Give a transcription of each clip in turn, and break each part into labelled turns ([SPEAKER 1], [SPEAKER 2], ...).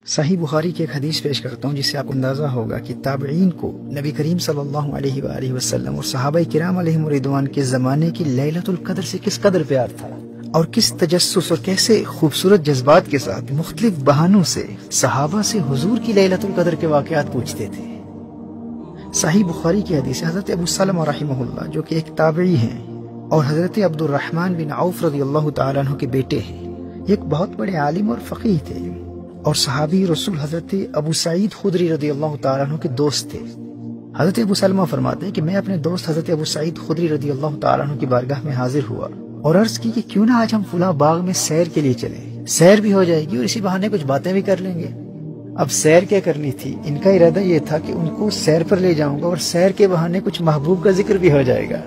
[SPEAKER 1] صحیح بخاری کی ایک حدیث پیش کرتا ہوں جس سے آپ کو اندازہ ہوگا کہ تابعین کو نبی کریم صلی اللہ علیہ وآلہ وسلم اور صحابہ کرام علیہم رضوان کے زمانے کی لیلۃ القدر سے کس قدر پیار تھا، اور کس تجسس اور کیسے خوبصورت جذبات کے ساتھ مختلف بہانوں سے صحابہ سے حضور کی لیلۃ القدر کے واقعات پوچھتے تھے۔ صحیح بخاری کی حدیث حضرت ابو سلمہ رحمہ اللہ جو کہ ایک تابعی ہیں اور حضرت عبد الرحمن بن عوف رضی اللہ تعالیٰ عنہ کے بیٹے ہیں، یہ ایک بہت بڑے عالم اور فقیہ تھے اور صحابی رسول حضرت ابو سعید خدری رضی اللہ تعالیٰ عنہ کے دوست تھے۔ حضرت ابو سلمہ فرماتے ہیں کہ میں اپنے دوست حضرت ابو سعید خدری رضی اللہ تعالیٰ عنہ کی بارگاہ میں حاضر ہوا اور عرض کی کہ کیوں نہ آج ہم فلاں باغ میں سیر کے لیے چلیں، سیر بھی ہو جائے گی اور اسی بہانے کچھ باتیں بھی کر لیں گے۔ اب سیر کیا کرنی تھی، ان کا ارادہ یہ تھا کہ ان کو سیر پر لے جاؤں گا اور سیر کے بہانے کچھ محبوب کا ذکر بھی ہو جائے گا،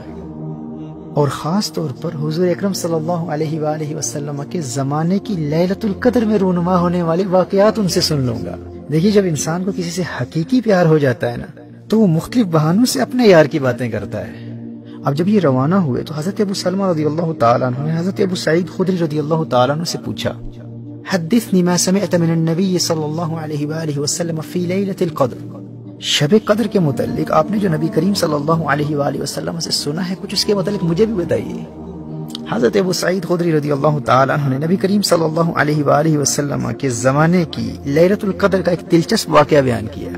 [SPEAKER 1] اور خاص طور پر حضور اکرم صلی اللہ علیہ وآلہ وسلم کے زمانے کی لیلۃ القدر میں رونما ہونے والے واقعات ان سے سن لوں گا۔ دیکھیے، جب انسان کو کسی سے حقیقی پیار ہو جاتا ہے نا تو وہ مختلف بہانوں سے اپنے یار کی باتیں کرتا ہے۔ اب جب یہ روانہ ہوئے تو حضرت ابو سلمہ رضی اللہ تعالیٰ عنہ نے حضرت ابو سعید خدری رضی اللہ تعالیٰ عنہ سے پوچھا، حدثنی ما سمعت من النبی صلی اللہ علیہ وآلہ وسلم فی لیلۃ القدر، شب قدر کے متعلق آپ نے جو نبی کریم صلی اللہ علیہ وآلہ وسلم سے سنا ہے کچھ اس کے متعلق مجھے بھی بتائیے۔ حضرت ابو سعید خدری رضی اللہ تعالیٰ عنہ نے نبی کریم صلی اللہ علیہ وآلہ وسلم کے زمانے کی لیلۃ القدر کا ایک دلچسپ واقعہ بیان کیا۔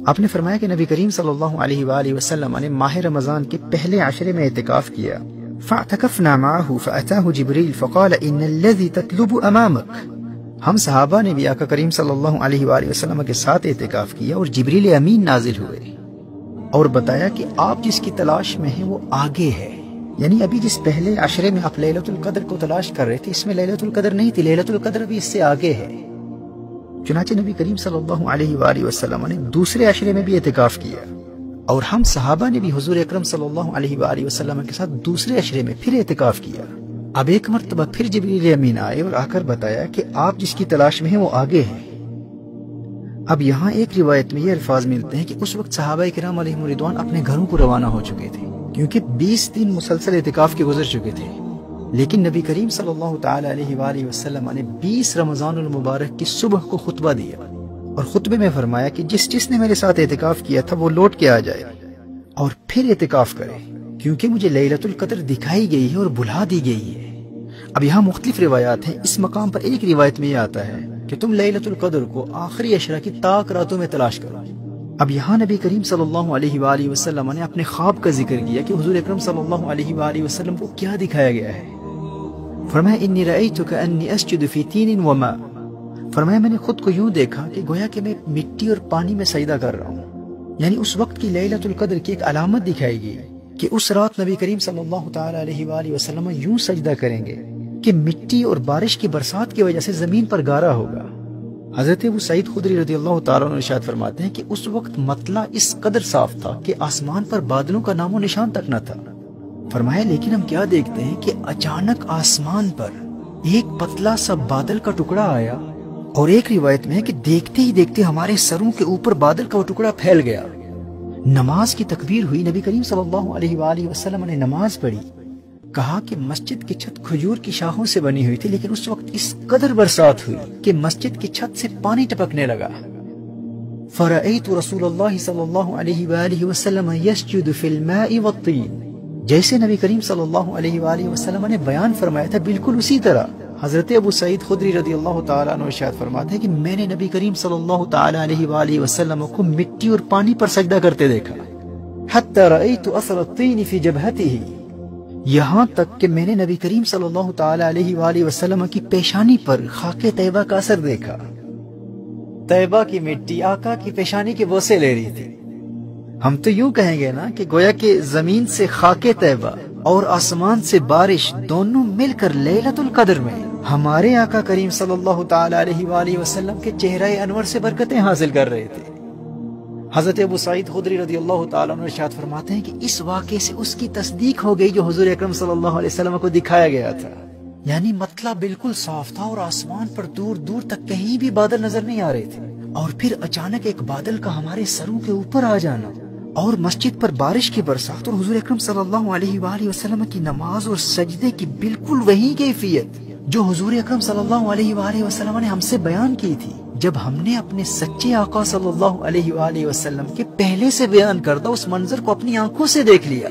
[SPEAKER 1] آپ نے فرمایا کہ نبی کریم صلی اللہ علیہ وآلہ وسلم نے ماہ رمضان کے پہلے عشرے میں اعتکاف کیا، فاعتکفنا معه فأتاه جبریل فقال ان الذي تطلب امامك، ہم صحابہ نے بھی آقا کریم صلی اللہ علیہ وآلہ وسلم کے ساتھ اعتکاف کیا اور جبریل امین نازل ہوئے اور بتایا کہ آپ جس کی تلاش میں ہیں وہ آگے ہے، یعنی ابھی جس پہلے عشرے میں آپ لیلۃ القدر کو تلاش کر رہے تھے اس میں لیلۃ القدر نہیں تھی، لیلۃ القدر ابھی اس سے آگے ہے۔ چنانچہ نبی کریم صلی اللہ علیہ وآلہ وسلم نے دوسرے عشرے میں بھی اعتکاف کیا اور ہم صحابہ نے بھی حضور اکرم صلی اللہ علیہ وآلہ وسلم کے ساتھ دوسرے عشرے میں پھر اعتکاف کیا۔ اب ایک مرتبہ پھر جبریل امین آئے اور آ کر بتایا کہ آپ جس کی تلاش میں ہیں وہ آگے ہیں۔ اب یہاں ایک روایت میں یہ الفاظ ملتے ہیں کہ اس وقت صحابہ کرام علیہم رضوان اپنے گھروں کو روانہ ہو چکے تھے کیونکہ 20 دن مسلسل اعتکاف کے گزر چکے تھے، لیکن نبی کریم صلی اللہ تعالی علیہ وآلہ وسلم نے 20 رمضان المبارک کی صبح کو خطبہ دیا اور خطبے میں فرمایا کہ جس نے میرے ساتھ اعتکاف کیا تھا وہ لوٹ کے آ جائے اور پھر اعتکاف کرے، کیونکہ مجھے لیلۃ القدر دکھائی گئی ہے اور بلا دی گئی ہے۔ اب یہاں مختلف روایات ہیں، اس مقام پر ایک روایت میں یہ آتا ہے کہ تم لیلۃ القدر کو آخری عشرہ کی تاک راتوں میں تلاش کرو۔ اب یہاں نبی کریم صلی اللہ علیہ وآلہ وسلم نے اپنے خواب کا ذکر کیا کہ حضور اکرم صلی اللہ علیہ وآلہ وسلم کو کیا دکھایا گیا ہے۔ فرمایا انی رأیت کأنی اسجد فی تین وماء، فرمایا میں نے خود کو یوں دیکھا کہ گویا کہ میں مٹی اور پانی میں سجدہ کر رہا ہوں، یعنی اس وقت کی لیلۃ القدر کی ایک علامت دکھائی گئی کہ اس رات نبی کریم صلی اللہ تعالی علیہ وآلہ وسلم یوں سجدہ کریں گے کہ مٹی اور بارش کی برسات کی وجہ سے زمین پر گارا ہوگا۔ حضرت ابو سعید خدری رضی اللہ تعالیٰ عنہ ارشاد فرماتے ہیں کہ اس وقت مطلع اس قدر صاف تھا کہ آسمان پر بادلوں کا نام و نشان تک نہ تھا۔ فرمایا لیکن ہم کیا دیکھتے ہیں کہ اچانک آسمان پر ایک پتلا سا بادل کا ٹکڑا آیا، اور ایک روایت میں ہے کہ دیکھتے ہی دیکھتے ہمارے سروں کے اوپر بادل کا وہ ٹکڑا پھیل گیا۔ نماز کی تکبیر ہوئی، نبی کریم صلی اللہ علیہ وآلہ وسلم نے نماز پڑھی، کہا کہ مسجد کی چھت کھجور کی شاخوں سے بنی ہوئی تھی، لیکن اس وقت اس قدر برسات ہوئی کہ مسجد کی چھت سے پانی ٹپکنے لگا۔ فرأیت رسول اللہ صلی اللہ علیہ وآلہ وسلم یسجد فی الماء والطین، جیسے نبی کریم صلی اللہ علیہ وآلہ وسلم نے بیان فرمایا تھا بالکل اسی طرح حضرت ابو سعید خدری رضی اللہ تعالیٰ عنہ ارشاد فرماتے ہیں کہ میں نے نبی کریم صلی اللہ تعالیٰ علیہ وآلہ وسلم کو مٹی اور پانی پر سجدہ کرتے دیکھا، حتی رأیت اثر الطین فی جبہتہ، یہاں تک کہ میں نے نبی کریم صلی اللہ تعالیٰ علیہ وآلہ وسلم کی پیشانی پر خاک طیبہ کا اثر دیکھا۔ طیبہ کی مٹی آقا کی پیشانی کے بوسے لے رہی تھی۔ ہم تو یوں کہیں گے نا کہ گویا کہ زمین سے خاک طیبہ اور آسمان سے بارش دونوں مل کر لیلۃ القدر میں ہمارے آقا کریم صلی اللہ تعالیٰ علیہ وآلہ وسلم کے چہرہ انور سے برکتیں حاصل کر رہے تھے۔ حضرت ابو سعید خدری رضی اللہ تعالیٰ عنہ ارشاد فرماتے ہیں کہ اس واقعے سے اس کی تصدیق ہو گئی جو حضور اکرم صلی اللہ علیہ وسلم کو دکھایا گیا تھا، یعنی مطلع بالکل صاف تھا اور آسمان پر دور دور تک کہیں بھی بادل نظر نہیں آ رہے تھے، اور پھر اچانک ایک بادل کا ہمارے سروں کے اوپر آ جانا اور مسجد پر بارش کی برسات اور حضور اکرم صلی اللہ علیہ وآلہ وسلم کی نماز اور سجدے کی بالکل وہی کیفیت جو حضور اکرم صلی اللہ علیہ وآلہ وسلم نے ہم سے بیان کی تھی، جب ہم نے اپنے سچے آقا صلی اللہ علیہ وآلہ وسلم کے پہلے سے بیان کردہ اس منظر کو اپنی آنکھوں سے دیکھ لیا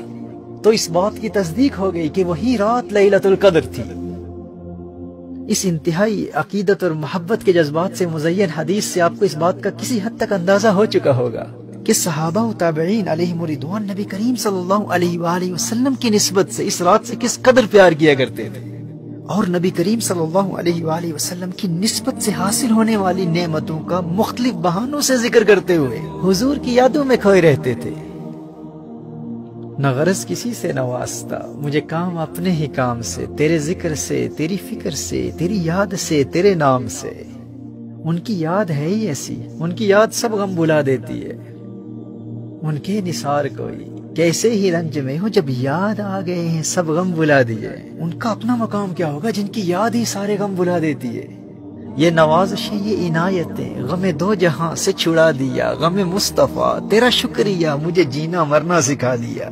[SPEAKER 1] تو اس بات کی تصدیق ہو گئی کہ وہی رات لیلۃ القدر تھی۔ اس انتہائی عقیدت اور محبت کے جذبات سے مزین حدیث سے آپ کو اس بات کا کسی حد تک اندازہ ہو چکا ہوگا کہ صحابہ و تابعین علیہم رضوان نبی کریم صلی اللہ علیہ وآلہ وسلم کی نسبت سے اس رات سے کس قدر پیار کیا کرتے تھے، اور نبی کریم صلی اللہ علیہ وآلہ وسلم کی نسبت سے حاصل ہونے والی نعمتوں کا مختلف بہانوں سے ذکر کرتے ہوئے حضور کی یادوں میں کھوئے رہتے تھے۔ نہ غرض کسی سے نہ واسطہ، مجھے کام اپنے ہی کام سے، تیرے ذکر سے، تیری فکر سے، تیری یاد سے، تیرے نام سے۔ ان کی یاد ہے ہی ایسی، ان کی یاد سب غم بھلا دیتی ہے۔ ان کے نثار کوئی کیسے ہی رنج میں ہو، جب یاد آ گئے ہیں سب غم بھلا دیے۔ ان کا اپنا مقام کیا ہوگا جن کی یاد ہی سارے غم بھلا دیتی ہے۔ یہ نوازشیں، یہ عنایتیں، غم دو جہاں سے چھڑا دیا، غم مصطفیٰ تیرا شکریہ مجھے جینا مرنا سکھا دیا،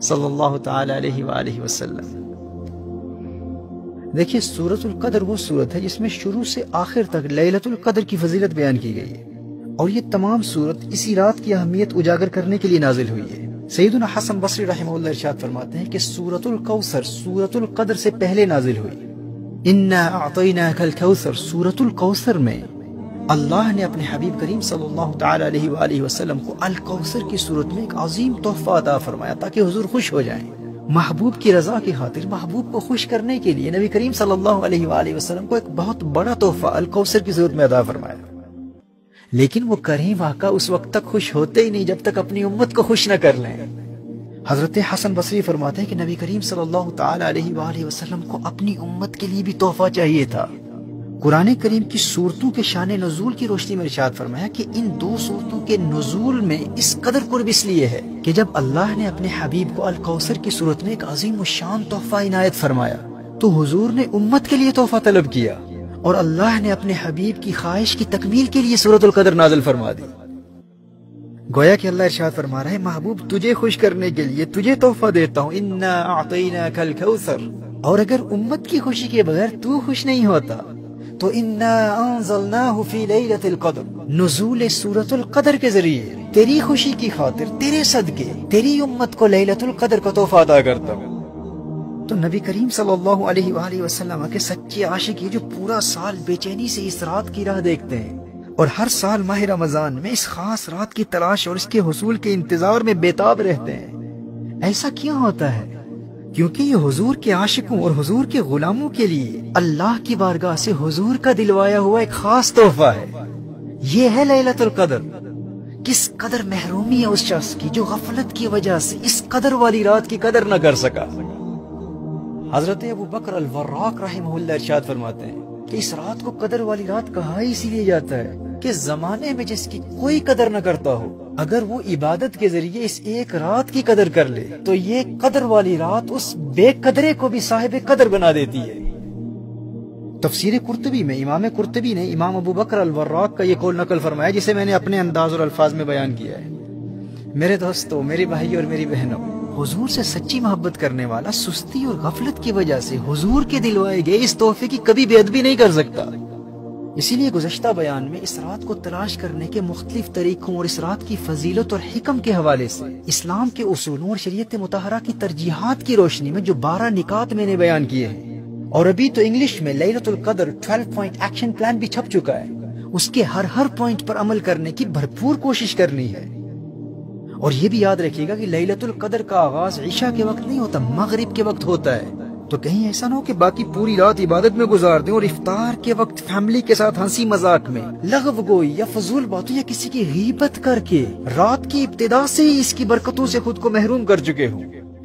[SPEAKER 1] صلی اللہ تعالی علیہ وآلہ وسلم۔ دیکھیے، سورۃ القدر وہ سورت ہے جس میں شروع سے آخر تک لیلۃ القدر کی فضیلت بیان کی گئی ہے، اور یہ تمام سورت اسی رات کی اہمیت اجاگر کرنے کے لیے نازل ہوئی ہے۔ سیدنا حسن بصری رحمہ اللہ ارشاد فرماتے ہیں کہ سورۃ الکوثر سورۃ القدر سے پہلے نازل ہوئی۔ انا اعطیناک الکوثر، سورۃ الکوثر میں اللہ نے اپنے حبیب کریم صلی اللہ تعالی علیہ وآلہ وسلم کو الکوثر کی صورت میں ایک عظیم تحفہ عطا فرمایا تاکہ حضور خوش ہو جائیں۔ محبوب کی رضا کی خاطر، محبوب کو خوش کرنے کے لیے نبی کریم صلی اللہ علیہ وآلہ وسلم کو ایک بہت بڑا تحفہ الکوثر کی صورت میں عطا فرمایا۔ لیکن وہ کریم آقا اس وقت تک خوش ہوتے ہی نہیں جب تک اپنی امت کو خوش نہ کر لیں۔ حضرت حسن بصری فرماتے ہیں کہ نبی کریم صلی اللہ تعالی علیہ وآلہ وسلم کو اپنی امت کے لیے بھی تحفہ چاہیے تھا۔ قرآن کریم کی صورتوں کے شان نزول کی روشنی میں ارشاد فرمایا کہ ان دو صورتوں کے نزول میں اس قدر قرب اس لیے ہے کہ جب اللہ نے اپنے حبیب کو الکوثر کی صورت میں ایک عظیم الشان تحفہ عنایت فرمایا تو حضور نے امت کے لیے تحفہ طلب کیا، اور اللہ نے اپنے حبیب کی خواہش کی تکمیل کے لیے سورۃ القدر نازل فرما دی۔ گویا کہ اللہ ارشاد فرما رہا ہے، محبوب تجھے خوش کرنے کے لیے تجھے تحفہ دیتا ہوں، انا اعطیناک الکوثر، اور اگر امت کی خوشی کے بغیر تو خوش نہیں ہوتا تو انا انزلناہ فی لیلۃ القدر، نزول سورۃ القدر کے ذریعے تیری خوشی کی خاطر، تیرے صدقے تیری امت کو لیلۃ القدر کا تحفہ عطا کرتا ہوں۔ تو نبی کریم صلی اللہ علیہ وآلہ وسلم کے سچے عاشق یہ جو پورا سال بے چینی سے اس رات کی راہ دیکھتے ہیں، اور ہر سال ماہ رمضان میں اس خاص رات کی تلاش اور اس کے حصول کے انتظار میں بےتاب رہتے ہیں، ایسا کیوں ہوتا ہے؟ کیونکہ یہ حضور کے عاشقوں اور حضور کے غلاموں کے لیے اللہ کی بارگاہ سے حضور کا دلوایا ہوا ایک خاص تحفہ ہے۔ یہ ہے لیلۃ القدر۔ کس قدر محرومی ہے اس شخص کی جو غفلت کی وجہ سے اس قدر والی رات کی قدر نہ کر سکا۔ حضرت ابو بکر الوراق رحمہ اللہ ارشاد فرماتے ہیں کہ اس رات کو قدر والی رات کہا ہی اسی لیے جاتا ہے کہ زمانے میں جس کی کوئی قدر نہ کرتا ہو، اگر وہ عبادت کے ذریعے اس ایک رات کی قدر کر لے تو یہ قدر والی رات اس بے قدرے کو بھی صاحب قدر بنا دیتی ہے۔ تفسیر قرطبی میں امام قرطبی نے امام ابو بکر الوراق کا یہ قول نقل فرمایا جسے میں نے اپنے انداز اور الفاظ میں بیان کیا ہے۔ میرے دوستو، میری بھائی اور میری بہنوں، حضور سے سچی محبت کرنے والا سستی اور غفلت کی وجہ سے حضور کے دلوائے گئے اس تحفے کی کبھی بے ادبی نہیں کر سکتا۔ اسی لیے گزشتہ بیان میں اس رات کو تلاش کرنے کے مختلف طریقوں اور اس رات کی فضیلت اور حکم کے حوالے سے اسلام کے اصولوں اور شریعت مطہرہ کی ترجیحات کی روشنی میں جو 12 نکات میں نے بیان کیے ہیں، اور ابھی تو انگلش میں لیلۃ القدر 12 پوائنٹ ایکشن پلان بھی چھپ چکا ہے، اس کے ہر پوائنٹ پر عمل کرنے کی بھرپور کوشش کرنی ہے۔ اور یہ بھی یاد رکھیے گا کہ لیلۃ القدر کا آغاز عشاء کے وقت نہیں ہوتا، مغرب کے وقت ہوتا ہے، تو کہیں ایسا نہ ہو کہ باقی پوری رات عبادت میں گزار دیں اور افطار کے وقت فیملی کے ساتھ ہنسی مذاق میں، لغو گوئی یا فضول باتوں یا کسی کی غیبت کر کے رات کی ابتدا سے ہی اس کی برکتوں سے خود کو محروم کر چکے ہوں۔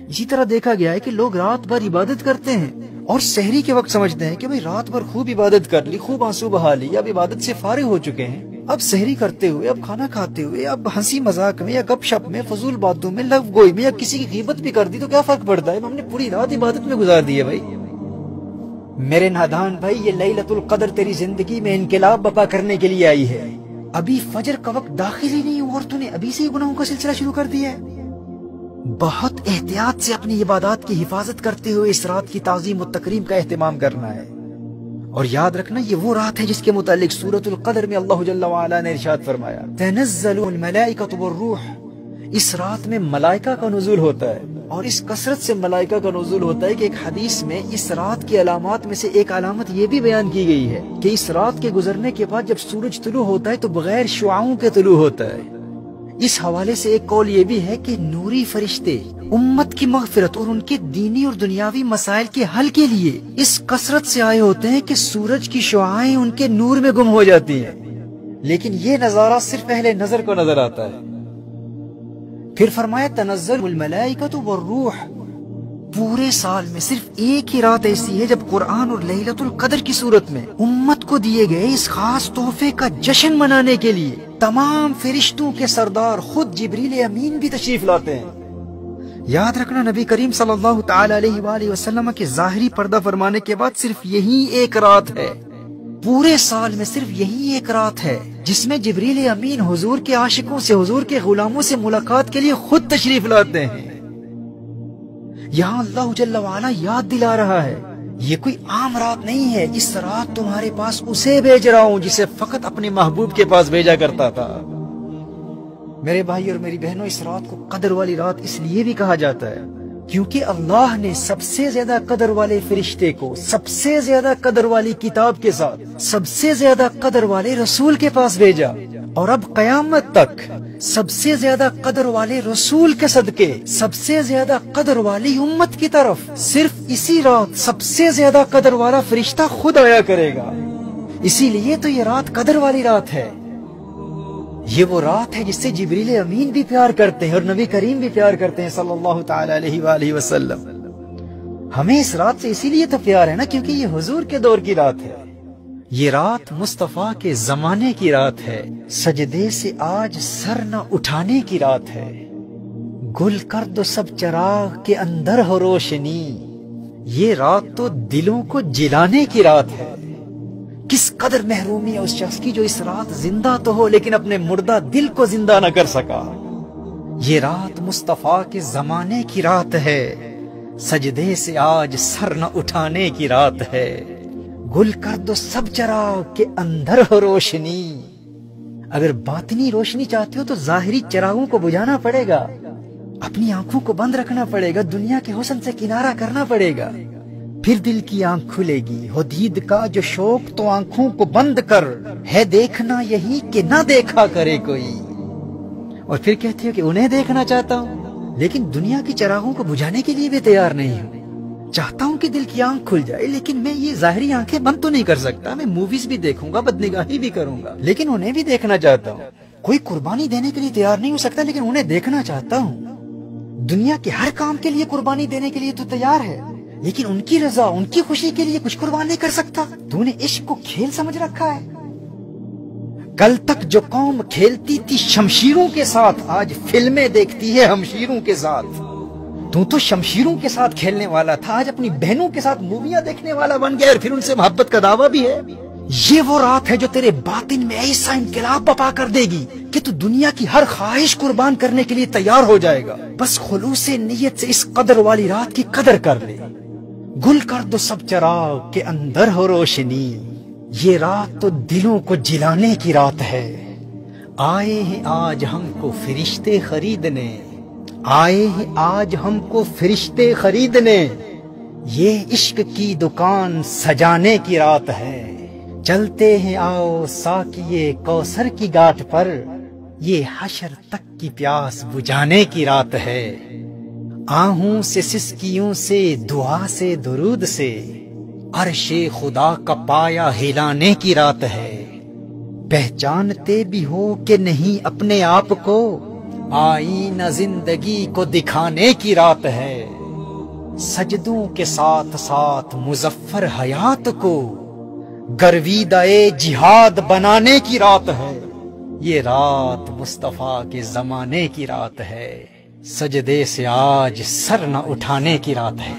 [SPEAKER 1] اسی طرح دیکھا گیا ہے کہ لوگ رات بھر عبادت کرتے ہیں اور سحری کے وقت سمجھتے ہیں کہ بھئی رات بھر خوب عبادت کر لی، خوب آنسو بہا لی، اب عبادت سے فارغ ہو چکے ہیں، اب سحری کرتے ہوئے، اب کھانا کھاتے ہوئے، اب ہنسی مذاق میں یا گپ شپ میں، فضول باتوں میں، لغو گوئی میں یا کسی کی غیبت بھی کر دی تو کیا فرق پڑتا ہے؟ ہم نے پوری رات عبادت میں گزار دی ہے۔ بھائی میرے نادان بھائی، یہ لیلۃ القدر تیری زندگی میں انقلاب برپا کرنے کے لیے آئی ہے۔ ابھی فجر کا وقت داخل ہی نہیں ہوا اور تو نے ابھی سے گناہوں کا سلسلہ شروع کر دیا ہے۔ بہت احتیاط سے اپنی عبادات کی حفاظت کرتے ہوئے اس رات کی تعظیم و تکریم کا اہتمام کرنا ہے۔ اور یاد رکھنا یہ وہ رات ہے جس کے متعلق سورۃ القدر میں اللہ جل وعلا نے ارشاد فرمایا تنزل الملائکۃ والروح، اس رات میں ملائکہ کا نزول ہوتا ہے، اور اس کثرت سے ملائکہ کا نزول ہوتا ہے کہ ایک حدیث میں اس رات کی علامات میں سے ایک علامت یہ بھی بیان کی گئی ہے کہ اس رات کے گزرنے کے بعد جب سورج طلوع ہوتا ہے تو بغیر شعاعوں کے طلوع ہوتا ہے۔ اس حوالے سے ایک قول یہ بھی ہے کہ نوری فرشتے امت کی مغفرت اور ان کے دینی اور دنیاوی مسائل کے حل کے لیے اس کثرت سے آئے ہوتے ہیں کہ سورج کی شعاعیں ان کے نور میں گم ہو جاتی ہیں، لیکن یہ نظارہ صرف اہل نظر کو نظر آتا ہے۔ پھر فرمایا تنزل الملائکۃ والروح، پورے سال میں صرف ایک ہی رات ایسی ہے جب قرآن اور لیلۃ القدر کی صورت میں امت کو دیے گئے اس خاص تحفے کا جشن منانے کے لیے تمام فرشتوں کے سردار خود جبریل امین بھی تشریف لاتے ہیں۔ یاد رکھنا نبی کریم صلی اللہ تعالی علیہ وآلہ وسلم کے ظاہری پردہ فرمانے کے بعد صرف یہی ایک رات ہے، پورے سال میں صرف یہی ایک رات ہے جس میں جبریل امین حضور کے عاشقوں سے، حضور کے غلاموں سے ملاقات کے لیے خود تشریف لاتے ہیں۔ یہاں اللہ جل وعلا یاد دلا رہا ہے یہ کوئی عام رات نہیں ہے، اس رات تمہارے پاس اسے بھیج رہا ہوں جسے فقط اپنے محبوب کے پاس بھیجا کرتا تھا۔ میرے بھائی اور میری بہنوں، اس رات کو قدر والی رات اس لیے بھی کہا جاتا ہے کیونکہ اللہ نے سب سے زیادہ قدر والے فرشتے کو سب سے زیادہ قدر والی کتاب کے ساتھ سب سے زیادہ قدر والے رسول کے پاس بھیجا، اور اب قیامت تک سب سے زیادہ قدر والے رسول کے صدقے سب سے زیادہ قدر والی امت کی طرف صرف اسی رات سب سے زیادہ قدر والا فرشتہ خود آیا کرے گا۔ اسی لیے تو یہ رات قدر والی رات ہے۔ یہ وہ رات ہے جس سے جبریل امین بھی پیار کرتے ہیں اور نبی کریم بھی پیار کرتے ہیں صلی اللہ تعالی علیہ وآلہ وسلم۔ ہمیں اس رات سے اسی لیے تو پیار ہے نا کیونکہ یہ حضور کے دور کی رات ہے، یہ رات مصطفیٰ کے زمانے کی رات ہے، سجدے سے آج سر نہ اٹھانے کی رات ہے، گل کر دو سب چراغ کے اندر ہو روشنی، یہ رات تو دلوں کو جلانے کی رات ہے۔ کس قدر محرومی ہے اس شخص کی جو اس رات زندہ تو ہو لیکن اپنے مردہ دل کو زندہ نہ کر سکا۔ یہ رات مصطفیٰ کے زمانے کی رات ہے، سجدے سے آج سر نہ اٹھانے کی رات ہے، گل کر دو سب چراغ کے اندر ہو روشنی۔ اگر باطنی روشنی چاہتے ہو تو ظاہری چراغوں کو بجھانا پڑے گا، اپنی آنکھوں کو بند رکھنا پڑے گا، دنیا کے حسن سے کنارہ کرنا پڑے گا، پھر دل کی آنکھ کھلے گی۔ ہو دید کا جو شوق تو آنکھوں کو بند کر، ہے دیکھنا یہی کہ نہ دیکھا کرے کوئی۔ اور پھر کہتی ہو کہ انہیں دیکھنا چاہتا ہوں لیکن دنیا کی چراغوں کو بجھانے کے لیے بھی تیار نہیں ہوں، چاہتا ہوں کہ دل کی آنکھ کھل جائے لیکن میں یہ ظاہری آنکھیں بند تو نہیں کر سکتا، میں موویز بھی دیکھوں گا، بدنگاہی بھی کروں گا، لیکن انہیں بھی دیکھنا چاہتا ہوں۔ کوئی قربانی دینے کے لیے تیار نہیں ہو سکتا لیکن انہیں دیکھنا چاہتا ہوں۔ دنیا کے ہر کام کے لیے قربانی دینے کے لیے تو تیار ہے لیکن ان کی رضا، ان کی خوشی کے لیے کچھ قربان نہیں کر سکتا۔ تو نے عشق کو کھیل سمجھ رکھا ہے۔ کل تک جو قوم کھیلتی تھی شمشیروں کے ساتھ آج فلمیں دیکھتی ہے ہمشیروں کے ساتھ۔ تو شمشیروں کے ساتھ کھیلنے والا تھا، آج اپنی بہنوں کے ساتھ موویاں دیکھنے والا بن گیا اور پھر ان سے محبت کا دعویٰ بھی ہے۔ یہ وہ رات ہے جو تیرے باطن میں ایسا انقلاب بپا کر دے گی کہ تو دنیا کی ہر خواہش قربان کرنے کے لیے تیار ہو جائے گا، بس خلوص نیت سے اس قدر والی رات کی قدر کر لے۔ گل کر دو سب چراغ کے اندر ہو روشنی، یہ رات تو دلوں کو جلانے کی رات ہے۔ آئے ہیں آج ہم کو فرشتے خریدنے، آئے ہیں آج ہم کو فرشتے خریدنے، یہ عشق کی دکان سجانے کی رات ہے۔ چلتے ہیں آؤ ساقیے کوثر کی گھاٹ پر، یہ حشر تک کی پیاس بجھانے کی رات ہے۔ آہوں سے سسکیوں سے دعا سے درود سے، عرش خدا کا پایا ہلانے کی رات ہے۔ پہچانتے بھی ہو کہ نہیں اپنے آپ کو، آئینہ زندگی کو دکھانے کی رات ہے۔ سجدوں کے ساتھ ساتھ مظفر حیات کو، گرویدہ جہاد بنانے کی رات ہے۔ یہ رات مصطفیٰ کے زمانے کی رات ہے، سجدے سے آج سر نہ اٹھانے کی رات ہے۔